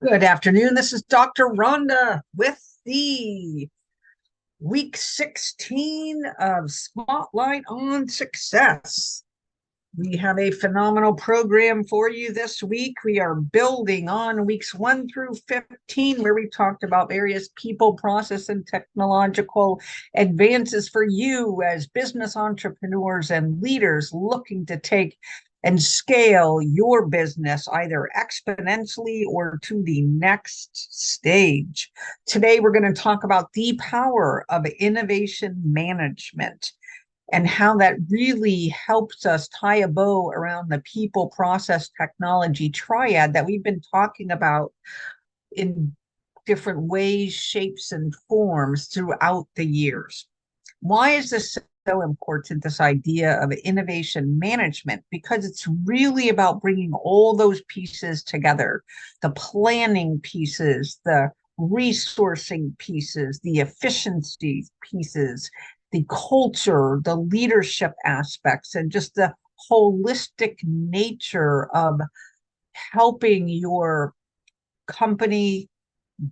Good afternoon. This is Dr. Rhonda with the week 16 of Spotlight on Success. We have a phenomenal program for you this week. We are building on weeks 1 through 15, where we talked about various people, process, and technological advances for you as business entrepreneurs and leaders looking to take and scale your business either exponentially or to the next stage. Today, we're going to talk about the power of innovation management and how that really helps us tie a bow around the people, process, technology triad that we've been talking about in different ways, shapes, and forms throughout the years. Why is this so important, this idea of innovation management? Because it's really about bringing all those pieces together, the planning pieces, the resourcing pieces, the efficiency pieces, the culture, the leadership aspects, and just the holistic nature of helping your company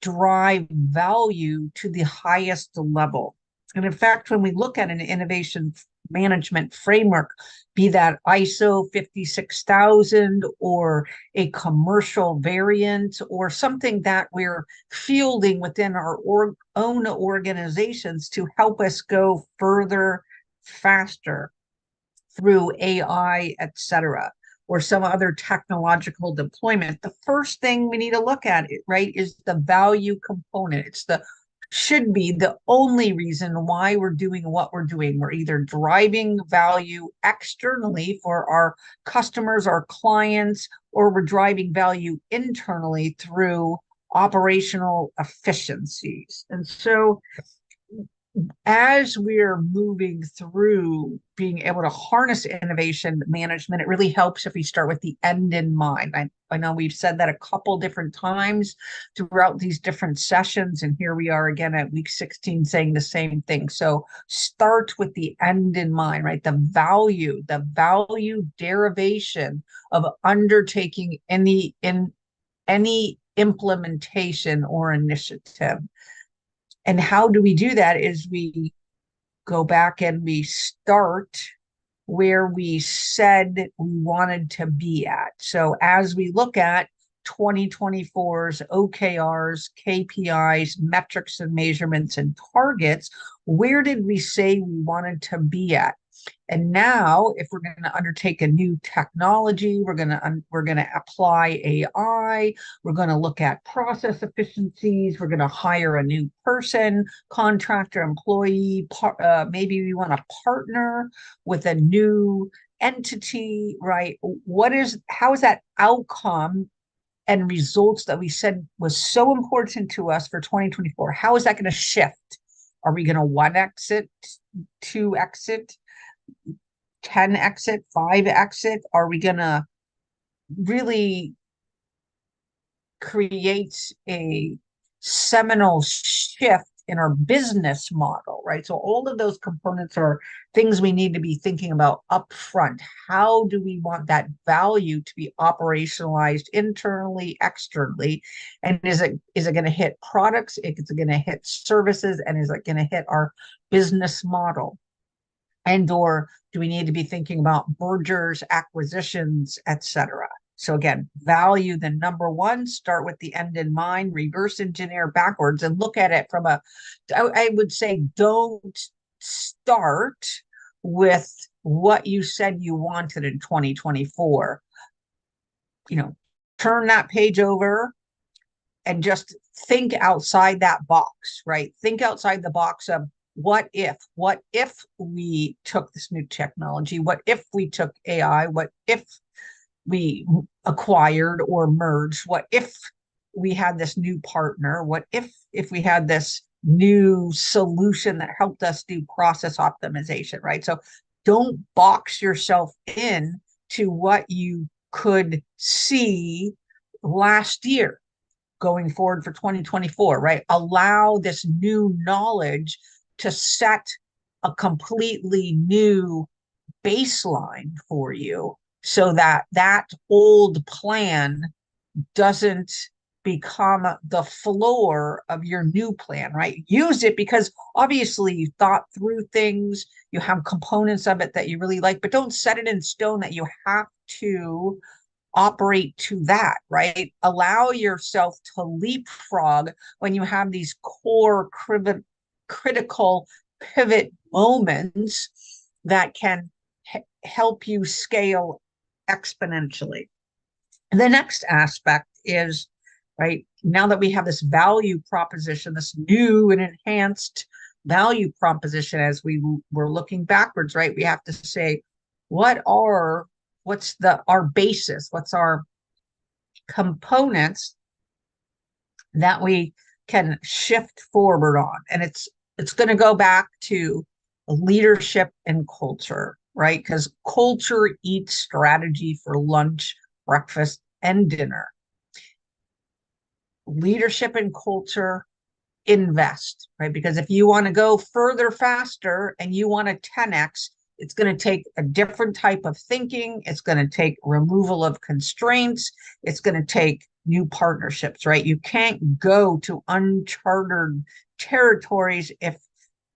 drive value to the highest level. And in fact, when we look at an innovation management framework, be that ISO 56000 or a commercial variant or something that we're fielding within our own organizations to help us go further, faster through AI, etc., or some other technological deployment, the first thing we need to look at, right, is the value component. Should be the only reason why we're doing what we're doing. We're either driving value externally for our customers, our clients, or we're driving value internally through operational efficiencies. And so as we're moving through being able to harness innovation management, it really helps if we start with the end in mind. I know we've said that a couple different times throughout these different sessions, and here we are again at week 16 saying the same thing. So start with the end in mind, right? The value derivation of undertaking any implementation or initiative. And how do we do that is we go back and we start where we said we wanted to be at. So as we look at 2024's OKRs, KPIs, metrics and measurements and targets, where did we say we wanted to be at? And now, if we're going to undertake a new technology, we're going to apply AI. We're going to look at process efficiencies. We're going to hire a new person, contractor, employee. Maybe we want to partner with a new entity, right? How is that outcome and results that we said was so important to us for 2024? How is that going to shift? Are we going to 1 exit, 2 exit? 10 exit, 5 exit? Are we going to really create a seminal shift in our business model, right? So all of those components are things we need to be thinking about upfront. How do we want that value to be operationalized internally, externally? And is it going to hit products? Is it going to hit services? And is it going to hit our business model? And or do we need to be thinking about mergers, acquisitions, etc.? So again, value the number one, start with the end in mind, reverse engineer backwards and look at it from I would say, don't start with what you said you wanted in 2024. Turn that page over and just think outside that box, right? Think outside the box of what if we took this new technology? What if we took AI? What if we acquired or merged? What if we had this new partner? What if we had this new solution that helped us do process optimization, right? So don't box yourself in to what you could see last year going forward for 2024, right? Allow this new knowledge to set a completely new baseline for you so that old plan doesn't become the floor of your new plan, right? Use it because obviously you thought through things, you have components of it that you really like, but don't set it in stone that you have to operate to that, right? Allow yourself to leapfrog when you have these core critical pivot moments that can help you scale exponentially. The next aspect is, right, now that we have this value proposition, this new and enhanced value proposition, as we were looking backwards, right, we have to say, what's our basis, what's our components that we can shift forward on. And it's going to go back to leadership and culture, right? Because culture eats strategy for lunch, breakfast, and dinner. Leadership and culture invest, right? Because if you want to go further faster and you want to 10x, it's going to take a different type of thinking. It's going to take removal of constraints. It's going to take new partnerships, right? You can't go to uncharted territories if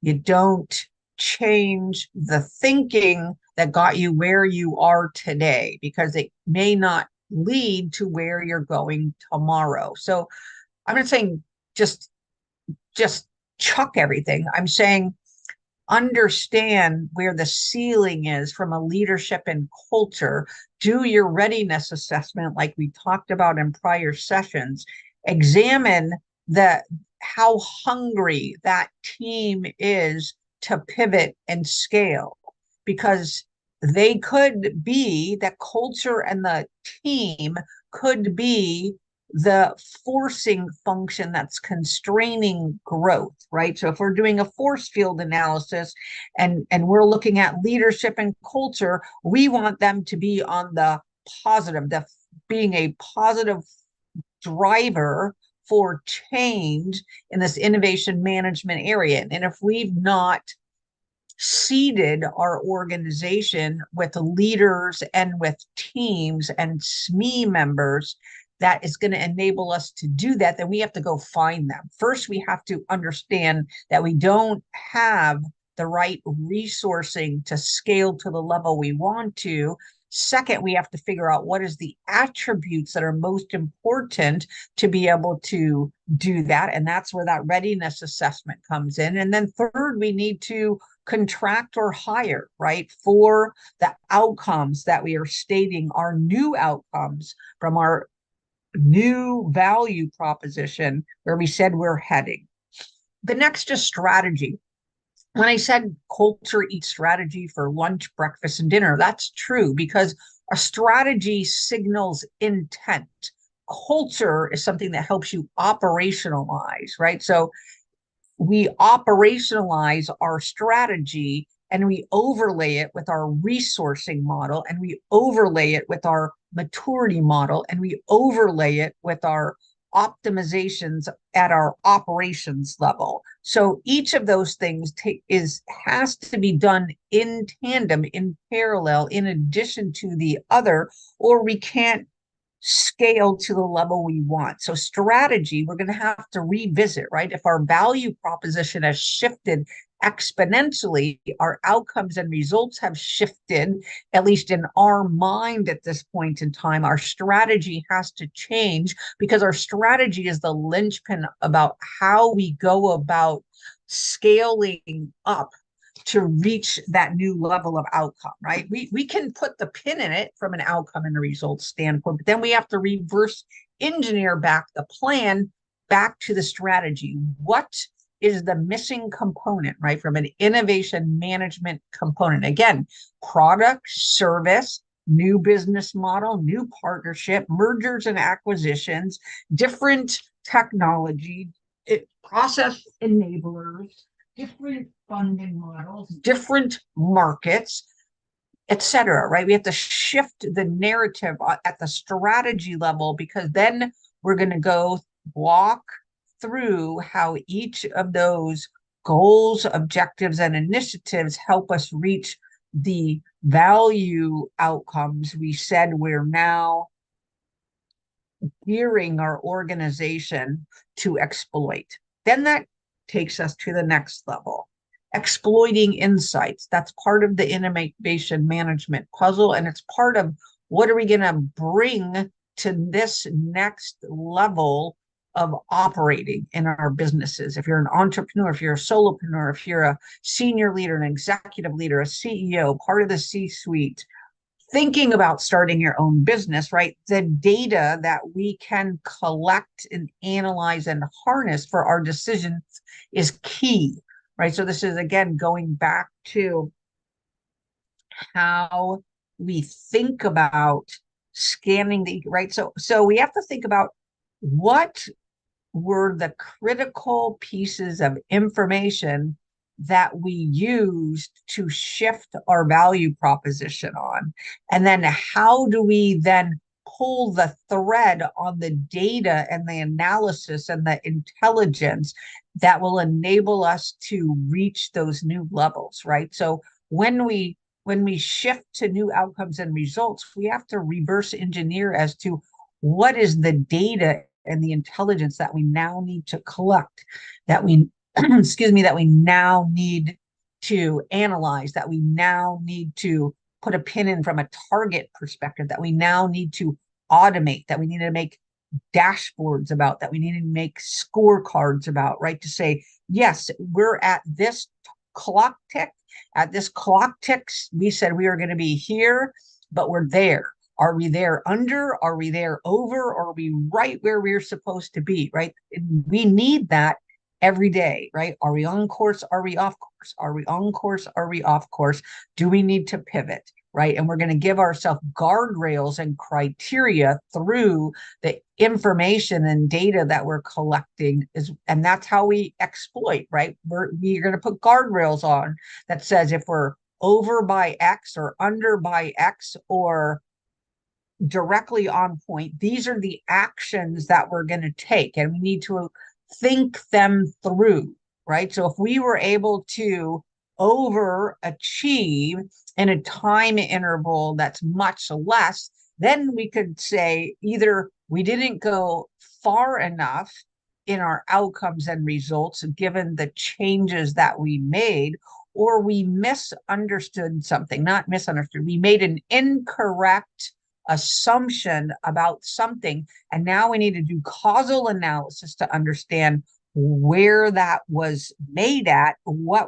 you don't change the thinking that got you where you are today, because it may not lead to where you're going tomorrow. So I'm not saying just chuck everything. I'm saying understand where the ceiling is from a leadership and culture. Do your readiness assessment like we talked about in prior sessions. Examine how hungry that team is to pivot and scale, because they could be, that culture and the team could be the forcing function that's constraining growth, right? So if we're doing a force field analysis and we're looking at leadership and culture, we want them to be on the positive, being a positive driver for change in this innovation management area. And if we've not seeded our organization with leaders and with teams and SME members that is going to enable us to do that, then we have to go find them. First, we have to understand that we don't have the right resourcing to scale to the level we want to. Second, we have to figure out what is the attributes that are most important to be able to do that. And that's where that readiness assessment comes in. And then third, we need to contract or hire, right, for the outcomes that we are stating, our new outcomes from our new value proposition where we said we're heading. The next is strategy. When I said culture eats strategy for lunch, breakfast, and dinner, that's true, because a strategy signals intent. Culture is something that helps you operationalize, right? So we operationalize our strategy and we overlay it with our resourcing model, and we overlay it with our maturity model, and we overlay it with our optimizations at our operations level. So each of those things has to be done in tandem, in parallel, in addition to the other, or we can't scale to the level we want. So strategy, we're going to have to revisit, right? If our value proposition has shifted exponentially, our outcomes and results have shifted, at least in our mind at this point in time, our strategy has to change, because our strategy is the linchpin about how we go about scaling up to reach that new level of outcome, right? We can put the pin in it from an outcome and a results standpoint, but then we have to reverse engineer back the plan back to the strategy. What is the missing component, right, from an innovation management component? Again, product, service, new business model, new partnership, mergers and acquisitions, different technology, process enablers, different funding models, different markets, etc. Right? We have to shift the narrative at the strategy level, because then we're going to go walk through how each of those goals, objectives, and initiatives help us reach the value outcomes we said we're now gearing our organization to exploit. Then that takes us to the next level. Exploiting insights. That's part of the innovation management puzzle, and it's part of what are we going to bring to this next level of operating in our businesses. If you're an entrepreneur, if you're a solopreneur, if you're a senior leader, an executive leader, a CEO, part of the C-suite, thinking about starting your own business, right? The data that we can collect and analyze and harness for our decisions is key, right? So this is, again, going back to how we think about scanning the, right? So we have to think about what were the critical pieces of information that we used to shift our value proposition on. And then how do we then pull the thread on the data and the analysis and the intelligence that will enable us to reach those new levels, right? So when we shift to new outcomes and results, we have to reverse engineer as to what is the data and the intelligence that we now need to collect, that we, excuse me, that we now need to analyze, that we now need to put a pin in from a target perspective, that we now need to automate, that we need to make dashboards about, that we need to make scorecards about, right? To say, yes, we're at this clock tick. At this clock ticks, we said we are going to be here, but we're there. Are we there under? Are we there over? Or are we right where we're supposed to be, right? We need that every day, right? Are we on course? Are we off course? Are we on course? Are we off course? Do we need to pivot, right? And we're going to give ourselves guardrails and criteria through the information and data that we're collecting, and that's how we exploit, right? We're going to put guardrails on that says if we're over by X or under by X or directly on point, these are the actions that we're going to take, and we need to think them through, right? So if we were able to overachieve in a time interval that's much less, then we could say either we didn't go far enough in our outcomes and results given the changes that we made, or we misunderstood something, not misunderstood, we made an incorrect assumption about something, and now we need to do causal analysis to understand where that was made at, what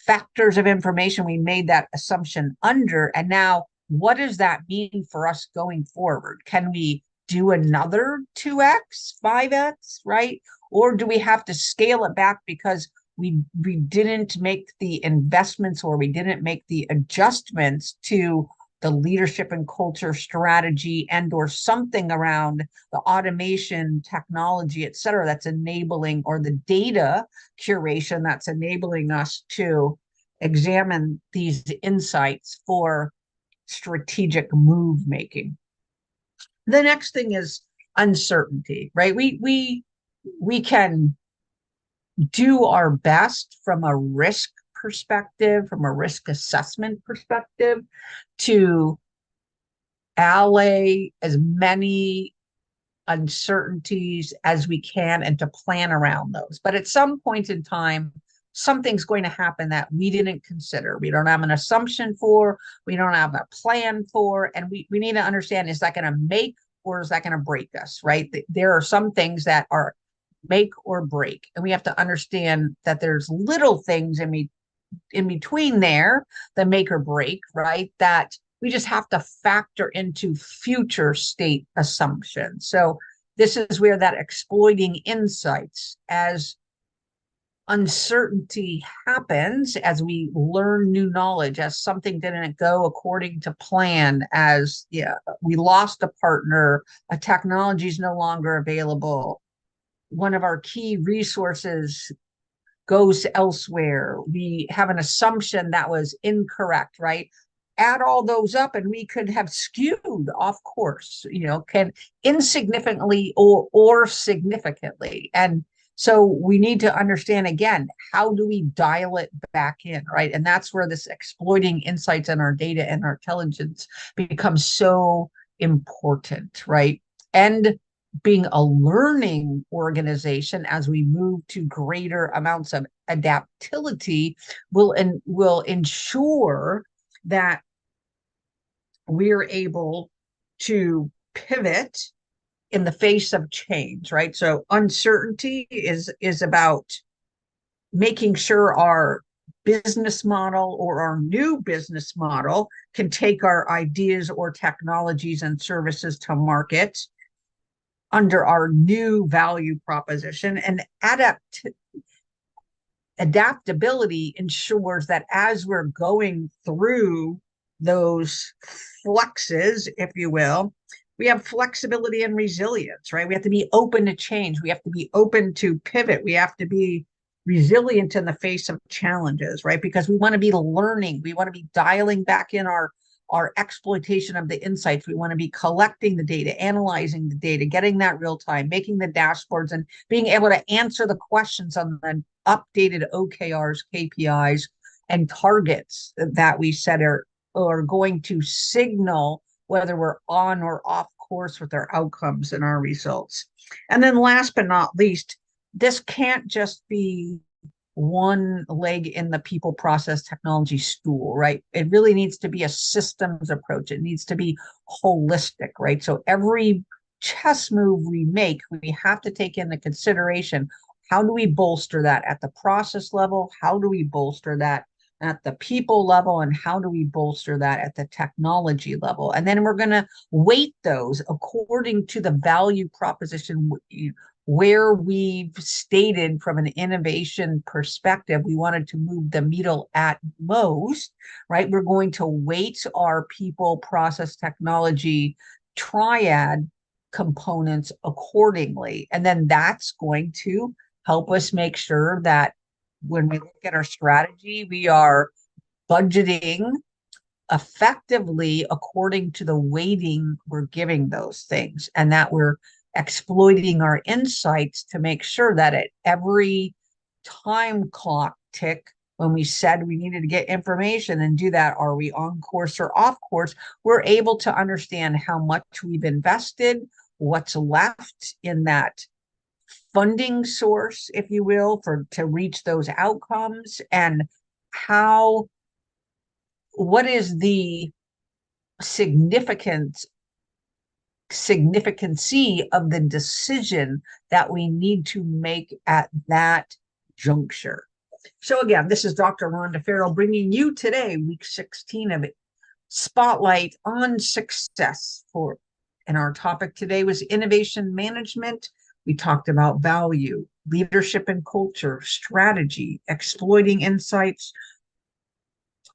factors of information we made that assumption under, and now what does that mean for us going forward? Can we do another 2x, 5x, right? Or do we have to scale it back because we didn't make the investments or we didn't make the adjustments to the leadership and culture strategy and or something around the automation technology, et cetera, that's enabling, or the data curation that's enabling us to examine these insights for strategic move making. The next thing is uncertainty, right? We can do our best from a risk perspective, from a risk assessment perspective, to allay as many uncertainties as we can and to plan around those. But at some point in time, something's going to happen that we didn't consider. We don't have an assumption for, we don't have a plan for, and we need to understand, is that going to make or is that going to break us, right? There are some things that are make or break, and we have to understand that there's little things in between there, the make or break, right? That we just have to factor into future state assumptions. So this is where that exploiting insights, as uncertainty happens, as we learn new knowledge, as something didn't go according to plan, as we lost a partner, a technology is no longer available, one of our key resources goes elsewhere, we have an assumption that was incorrect, right? Add all those up and we could have skewed off course, can insignificantly or significantly. And so we need to understand, again, how do we dial it back in, right? And that's where this exploiting insights in our data and our intelligence becomes so important, right? and being a learning organization as we move to greater amounts of adaptability will ensure that we're able to pivot in the face of change, right? So uncertainty is about making sure our business model or our new business model can take our ideas or technologies and services to market under our new value proposition. And adaptability ensures that as we're going through those fluxes, if you will, we have flexibility and resilience, right? We have to be open to change. We have to be open to pivot. We have to be resilient in the face of challenges, right? Because we want to be learning. We want to be dialing back in our exploitation of the insights. We want to be collecting the data, analyzing the data, getting that real time, making the dashboards, and being able to answer the questions on the updated OKRs, KPIs, and targets that we set are going to signal whether we're on or off course with our outcomes and our results. And then last but not least, this can't just be one leg in the people process technology stool, right? It really needs to be a systems approach. It needs to be holistic, right? So every chess move we make, we have to take into consideration, how do we bolster that at the process level? How do we bolster that at the people level? And how do we bolster that at the technology level? And then we're going to weight those according to the value proposition where we've stated from an innovation perspective, we wanted to move the needle at most, right? We're going to weight our people, process, technology triad components accordingly. And then that's going to help us make sure that when we look at our strategy, we are budgeting effectively according to the weighting we're giving those things, and that we're exploiting our insights to make sure that at every time clock tick, when we said we needed to get information and do that, are we on course or off course, we're able to understand how much we've invested, what's left in that funding source, if you will, to reach those outcomes, and what is the significancy of the decision that we need to make at that juncture. So again, this is Dr. Rhonda Farrell bringing you today, week 16 of Spotlight on Success. And our topic today was innovation management. We talked about value, leadership and culture, strategy, exploiting insights,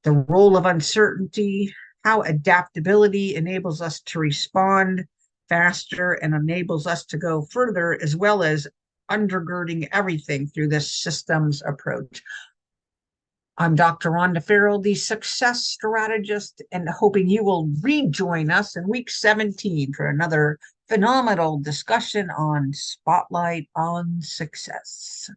the role of uncertainty, how adaptability enables us to respond faster and enables us to go further, as well as undergirding everything through this systems approach. I'm Dr. Rhonda Farrell, the success strategist, and hoping you will rejoin us in week 17 for another phenomenal discussion on Spotlight on Success.